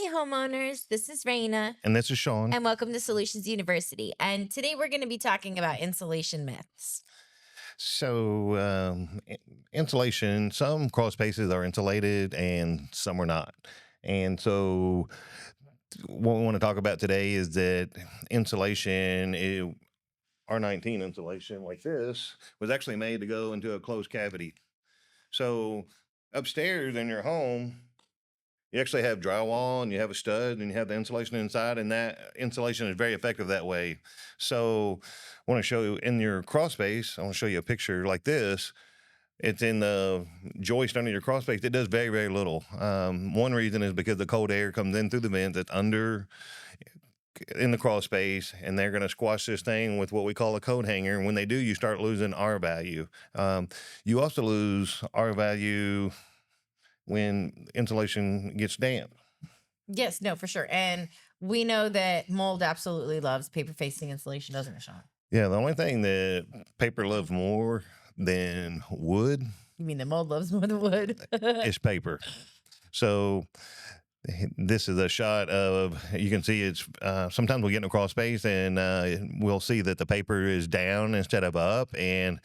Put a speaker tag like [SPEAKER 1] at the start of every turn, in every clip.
[SPEAKER 1] Hey, homeowners, this is Raina,
[SPEAKER 2] And this is Sean.
[SPEAKER 1] and welcome to Solutions University. And today we're going to be talking about insulation myths.
[SPEAKER 2] So, insulation, some crawl spaces are insulated and some are not. And so, what we want to talk about today is that insulation, R19 insulation like this, was actually made to go into a closed cavity. So, upstairs in your home, you actually have drywall and you have a stud and you have the insulation inside, and that insulation is very effective that way. So, I want to show you in your crawl space. I want to show you a picture like this. It's in the joist under your crawl space. It does very, very little. One reason is because the cold air comes in through the vent that's under in the crawl space, and they're going to squash this thing with what we call a coat hanger. And when they do, you start losing R value. You also lose R value when insulation gets damp.
[SPEAKER 1] Yes, no, for sure. And we know that mold absolutely loves paper facing insulation, doesn't it, Sean?
[SPEAKER 2] Yeah, the only thing that paper loves more than wood
[SPEAKER 1] You mean the mold loves more than wood?
[SPEAKER 2] is paper. So this is a shot of, you can see it's, sometimes we get in a crawl space and we'll see that the paper is down instead of up, and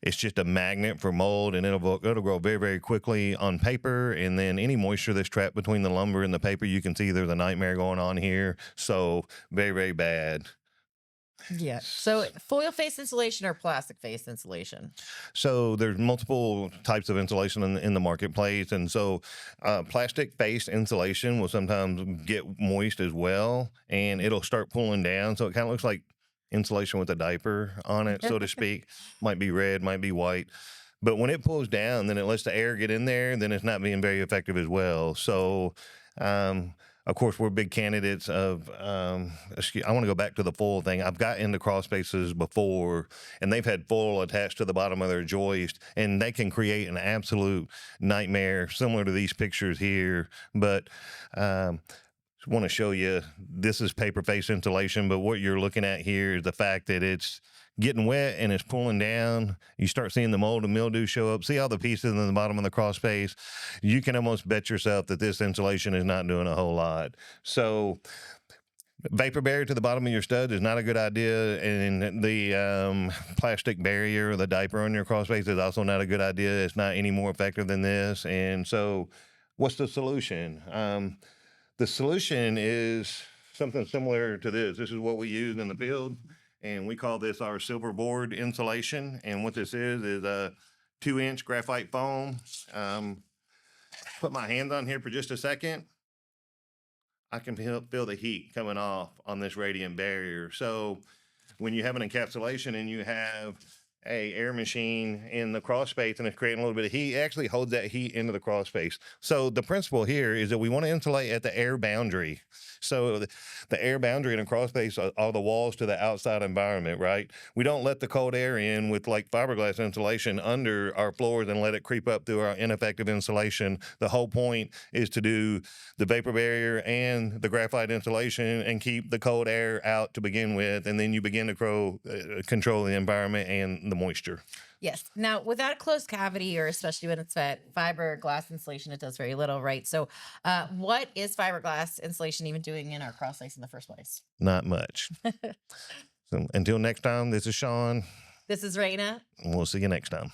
[SPEAKER 2] it's just a magnet for mold, and it'll grow very, very quickly on paper. And then any moisture that's trapped between the lumber and the paper, you can see there's a nightmare going on here. So very, very bad.
[SPEAKER 1] Yeah. So foil face insulation or plastic face insulation?
[SPEAKER 2] So there's multiple types of insulation in the marketplace. And so plastic based insulation will sometimes get moist as well, and it'll start pulling down. So it kind of looks like insulation with a diaper on it, so to speak. Might be red, might be white. But when it pulls down, then it lets the air get in there, then it's not being very effective as well. So, of course, we're big candidates of, I want to go back to the foil thing. I've got into crawl spaces before, and they've had foil attached to the bottom of their joist, and they can create an absolute nightmare similar to these pictures here. But, want to show you, this is paper face insulation, but what you're looking at here is the fact that it's getting wet and it's pulling down. You start seeing the mold and mildew show up. See all the pieces in the bottom of the crawl space? You can almost bet yourself that this insulation is not doing a whole lot. So vapor barrier to the bottom of your stud is not a good idea, and the plastic barrier or the diaper on your crawl space is also not a good idea. It's not any more effective than this. And so what's the solution? The solution is something similar to this. This is what we use in the field, and we call this our silver board insulation. And what this is a 2-inch graphite foam. Put my hands on here for just a second. I can feel the heat coming off on this radiant barrier. So when you have an encapsulation and you have a air machine in the crawl space and it's creating a little bit of heat, it actually holds that heat into the crawl space. So the principle here is that we want to insulate at the air boundary. So the air boundary in a crawl space are the walls to the outside environment, right? We don't let the cold air in with like fiberglass insulation under our floors and let it creep up through our ineffective insulation. The whole point is to do the vapor barrier and the graphite insulation and keep the cold air out to begin with, and then you begin to control the environment and the moisture.
[SPEAKER 1] Yes. Now, without a closed cavity, or especially when it's fiberglass insulation, it does very little, right? So what is fiberglass insulation even doing in our crawl space in the first place?
[SPEAKER 2] Not much. So until next time, this is Sean.
[SPEAKER 1] This is Raina.
[SPEAKER 2] And we'll see you next time.